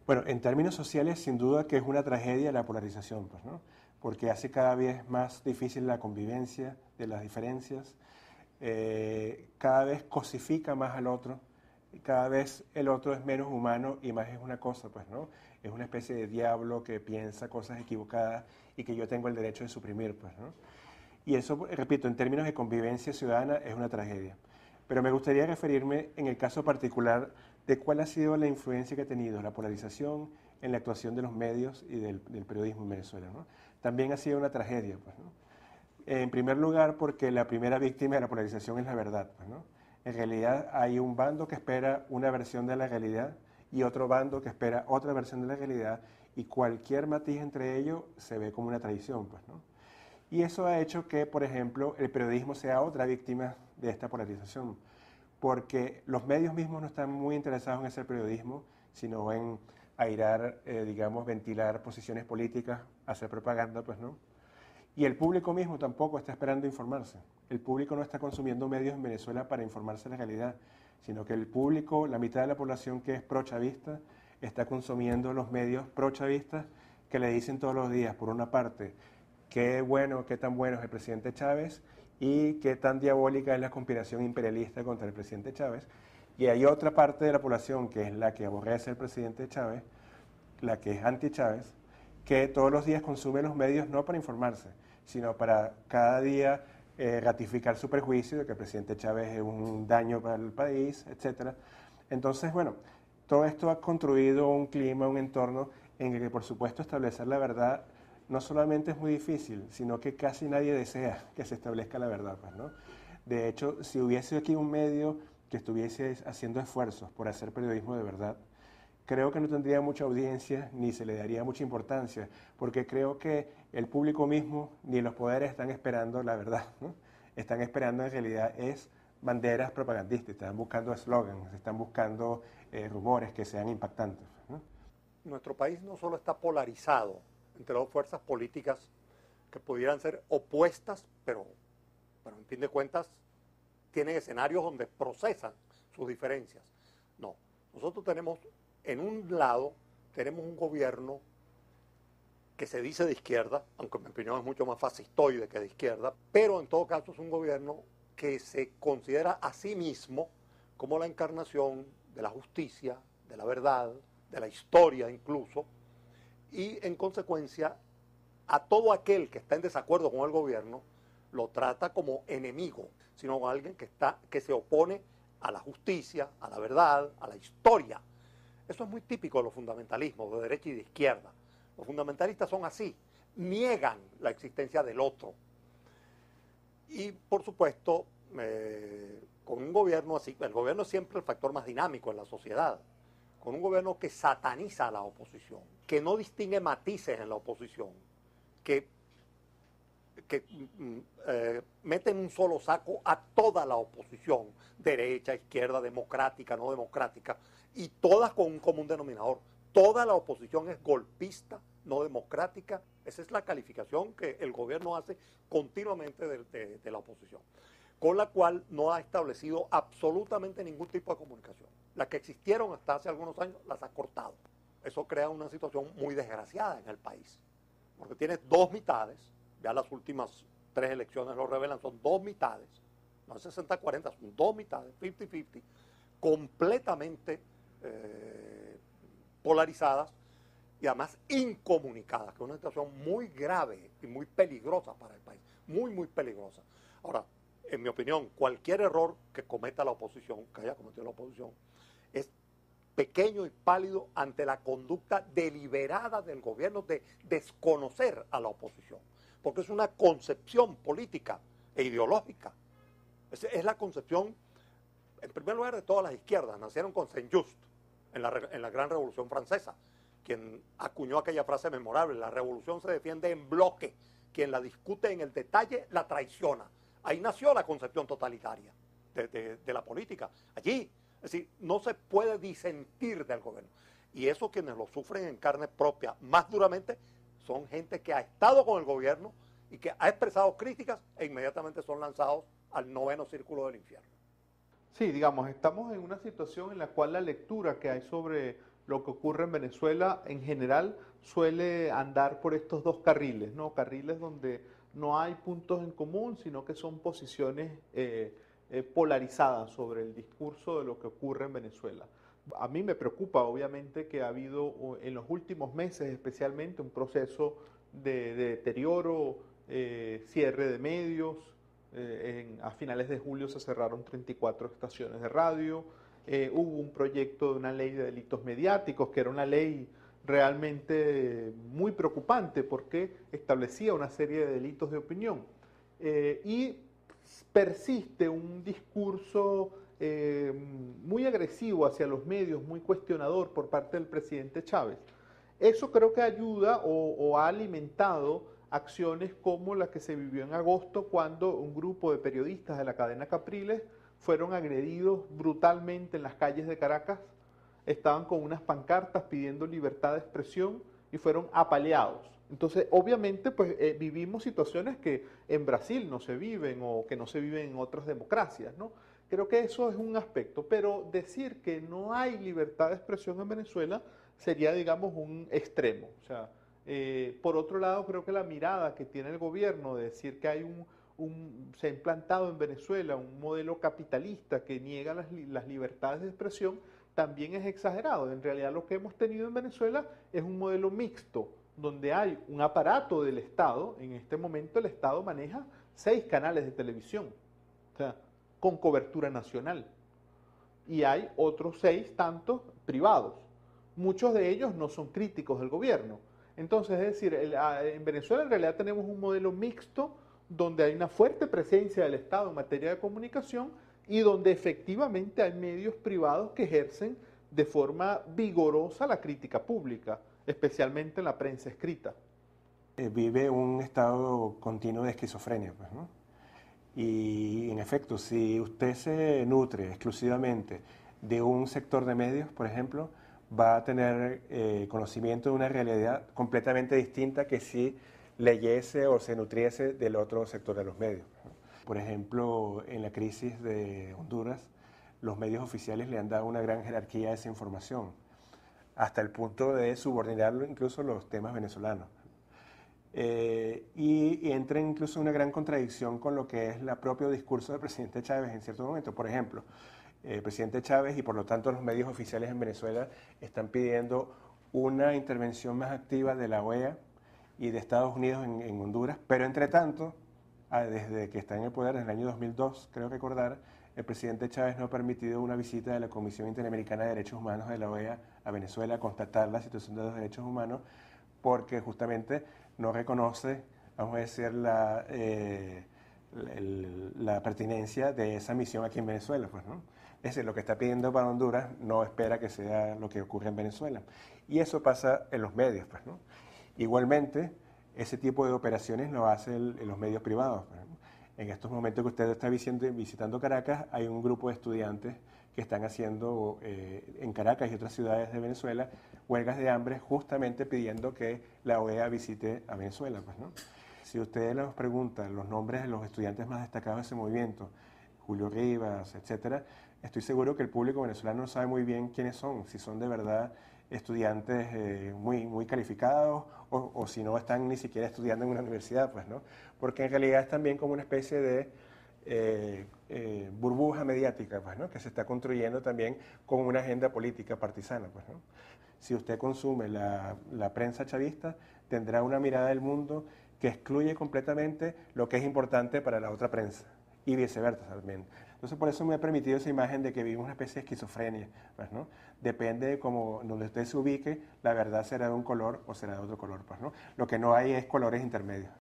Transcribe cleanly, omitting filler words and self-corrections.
Bueno, en términos sociales, sin duda que es una tragedia la polarización, pues, ¿no? Porque hace cada vez más difícil la convivencia de las diferencias, cada vez cosifica más al otro, cada vez el otro es menos humano y más es una cosa, pues, ¿no? Es una especie de diablo que piensa cosas equivocadas y que yo tengo el derecho de suprimir, pues, ¿no? Y eso, repito, en términos de convivencia ciudadana es una tragedia. Pero me gustaría referirme en el caso particular de cuál ha sido la influencia que ha tenido la polarización en la actuación de los medios y del periodismo en Venezuela, ¿no? También ha sido una tragedia, pues, ¿no? En primer lugar, porque la primera víctima de la polarización es la verdad, pues, ¿no? En realidad hay un bando que espera una versión de la realidad y otro bando que espera otra versión de la realidad, y cualquier matiz entre ellos se ve como una traición, pues, ¿no? Y eso ha hecho que, por ejemplo, el periodismo sea otra víctima de esta polarización, porque los medios mismos no están muy interesados en hacer periodismo, sino en airar, digamos, ventilar posiciones políticas, hacer propaganda, pues, ¿no? Y el público mismo tampoco está esperando informarse. El público no está consumiendo medios en Venezuela para informarse de la realidad, sino que el público, la mitad de la población que es pro-chavista, está consumiendo los medios pro-chavistas que le dicen todos los días, por una parte, qué bueno, qué tan bueno es el presidente Chávez y qué tan diabólica es la conspiración imperialista contra el presidente Chávez. Y hay otra parte de la población que es la que aborrece al presidente Chávez, la que es anti-Chávez, que todos los días consume los medios no para informarse, sino para cada día ratificar su prejuicio de que el presidente Chávez es un daño para el país, etc. Entonces, bueno, todo esto ha construido un clima, un entorno en el que, por supuesto, establecer la verdad no solamente es muy difícil, sino que casi nadie desea que se establezca la verdad, pues, ¿no? De hecho, si hubiese aquí un medio que estuviese haciendo esfuerzos por hacer periodismo de verdad, creo que no tendría mucha audiencia ni se le daría mucha importancia, porque creo que el público mismo ni los poderes están esperando la verdad, ¿no? Están esperando en realidad es banderas propagandísticas, están buscando eslogans, están buscando rumores que sean impactantes, ¿no? Nuestro país no solo está polarizado entre dos fuerzas políticas que pudieran ser opuestas, pero en fin de cuentas tienen escenarios donde procesan sus diferencias. No, nosotros tenemos, en un lado, tenemos un gobierno que se dice de izquierda, aunque en mi opinión es mucho más fascistoide que de izquierda, pero en todo caso es un gobierno que se considera a sí mismo como la encarnación de la justicia, de la verdad, de la historia incluso, y en consecuencia a todo aquel que está en desacuerdo con el gobierno lo trata como enemigo, sino como alguien que se opone a la justicia, a la verdad, a la historia. Eso es muy típico de los fundamentalismos de derecha y de izquierda. Los fundamentalistas son así, niegan la existencia del otro. Y por supuesto, con un gobierno así, el gobierno es siempre el factor más dinámico en la sociedad, con un gobierno que sataniza a la oposición, que no distingue matices en la oposición, que mete en un solo saco a toda la oposición, derecha, izquierda, democrática, no democrática, y todas con un común denominador. Toda la oposición es golpista, no democrática. Esa es la calificación que el gobierno hace continuamente de la oposición, con la cual no ha establecido absolutamente ningún tipo de comunicación. Las que existieron hasta hace algunos años las ha cortado. Eso crea una situación muy desgraciada en el país, porque tienes dos mitades, ya las últimas 3 elecciones lo revelan, son dos mitades, no es 60-40, son dos mitades, 50-50, completamente polarizadas y además incomunicadas, que es una situación muy grave y muy peligrosa para el país, muy, muy peligrosa. Ahora, en mi opinión, cualquier error que cometa la oposición, que haya cometido la oposición, es pequeño y pálido ante la conducta deliberada del gobierno de desconocer a la oposición, porque es una concepción política e ideológica. Es la concepción, en primer lugar, de todas las izquierdas. Nacieron con Saint-Just en la Gran Revolución Francesa, quien acuñó aquella frase memorable: la revolución se defiende en bloque, quien la discute en el detalle la traiciona. Ahí nació la concepción totalitaria de la política. Allí, es decir, no se puede disentir del gobierno. Y eso quienes lo sufren en carne propia más duramente son gente que ha estado con el gobierno y que ha expresado críticas e inmediatamente son lanzados al 9º círculo del infierno. Sí, digamos, estamos en una situación en la cual la lectura que hay sobre lo que ocurre en Venezuela en general suele andar por estos dos carriles, ¿no? Carriles donde no hay puntos en común, sino que son posiciones polarizadas sobre el discurso de lo que ocurre en Venezuela. A mí me preocupa, obviamente, que ha habido en los últimos meses especialmente un proceso de deterioro, cierre de medios. A finales de julio se cerraron 34 estaciones de radio. Hubo un proyecto de una ley de delitos mediáticos, que era una ley realmente muy preocupante porque establecía una serie de delitos de opinión. Y persiste un discurso muy agresivo hacia los medios, muy cuestionador por parte del presidente Chávez. Eso creo que ayuda o ha alimentado acciones como la que se vivió en agosto, cuando un grupo de periodistas de la cadena Capriles fueron agredidos brutalmente en las calles de Caracas. Estaban con unas pancartas pidiendo libertad de expresión y fueron apaleados. Entonces, obviamente, pues vivimos situaciones que en Brasil no se viven o que no se viven en otras democracias, ¿no? Creo que eso es un aspecto, pero decir que no hay libertad de expresión en Venezuela sería, digamos, un extremo. O sea, por otro lado, creo que la mirada que tiene el gobierno de decir que hay se ha implantado en Venezuela un modelo capitalista que niega las libertades de expresión también es exagerado. En realidad lo que hemos tenido en Venezuela es un modelo mixto, donde hay un aparato del Estado. En este momento el Estado maneja 6 canales de televisión, o sea, con cobertura nacional. Y hay otros 6 tantos privados. Muchos de ellos no son críticos del gobierno. Entonces, es decir, en Venezuela en realidad tenemos un modelo mixto donde hay una fuerte presencia del Estado en materia de comunicación y donde efectivamente hay medios privados que ejercen de forma vigorosa la crítica pública, especialmente en la prensa escrita. Vive un estado continuo de esquizofrenia, pues, ¿no? Y en efecto, si usted se nutre exclusivamente de un sector de medios, por ejemplo, va a tener conocimiento de una realidad completamente distinta que si leyese o se nutriese del otro sector de los medios. Por ejemplo, en la crisis de Honduras, los medios oficiales le han dado una gran jerarquía a esa información, hasta el punto de subordinarlo incluso a los temas venezolanos. Y entra incluso una gran contradicción con lo que es el propio discurso del presidente Chávez en cierto momento. Por ejemplo, el presidente Chávez y por lo tanto los medios oficiales en Venezuela están pidiendo una intervención más activa de la OEA y de Estados Unidos en Honduras, pero entre tanto, desde que está en el poder, desde el año 2002, creo recordar, el presidente Chávez no ha permitido una visita de la Comisión Interamericana de Derechos Humanos de la OEA a Venezuela a constatar la situación de los derechos humanos, porque justamente no reconoce, vamos a decir, la pertinencia de esa misión aquí en Venezuela, pues, ¿no? Es decir, lo que está pidiendo para Honduras no espera que sea lo que ocurre en Venezuela. Y eso pasa en los medios, pues, ¿no? Igualmente, ese tipo de operaciones lo hacen los medios privados. En estos momentos que usted está visitando Caracas, hay un grupo de estudiantes que están haciendo en Caracas y otras ciudades de Venezuela huelgas de hambre justamente pidiendo que la OEA visite a Venezuela, pues, ¿no? Si usted les pregunta los nombres de los estudiantes más destacados de ese movimiento, Julio Rivas, etcétera, estoy seguro que el público venezolano no sabe muy bien quiénes son, si son de verdad estudiantes muy calificados o si no están ni siquiera estudiando en una universidad, pues, ¿no? Porque en realidad es también como una especie de burbuja mediática, pues, ¿no? Que se está construyendo también con una agenda política partisana, pues, ¿no? Si usted consume la prensa chavista, tendrá una mirada del mundo que excluye completamente lo que es importante para la otra prensa y viceversa también. Entonces, por eso me ha permitido esa imagen de que vivimos una especie de esquizofrenia, pues, ¿no? Depende de cómo, donde usted se ubique, la verdad será de un color o será de otro color, pues, ¿no? Lo que no hay es colores intermedios.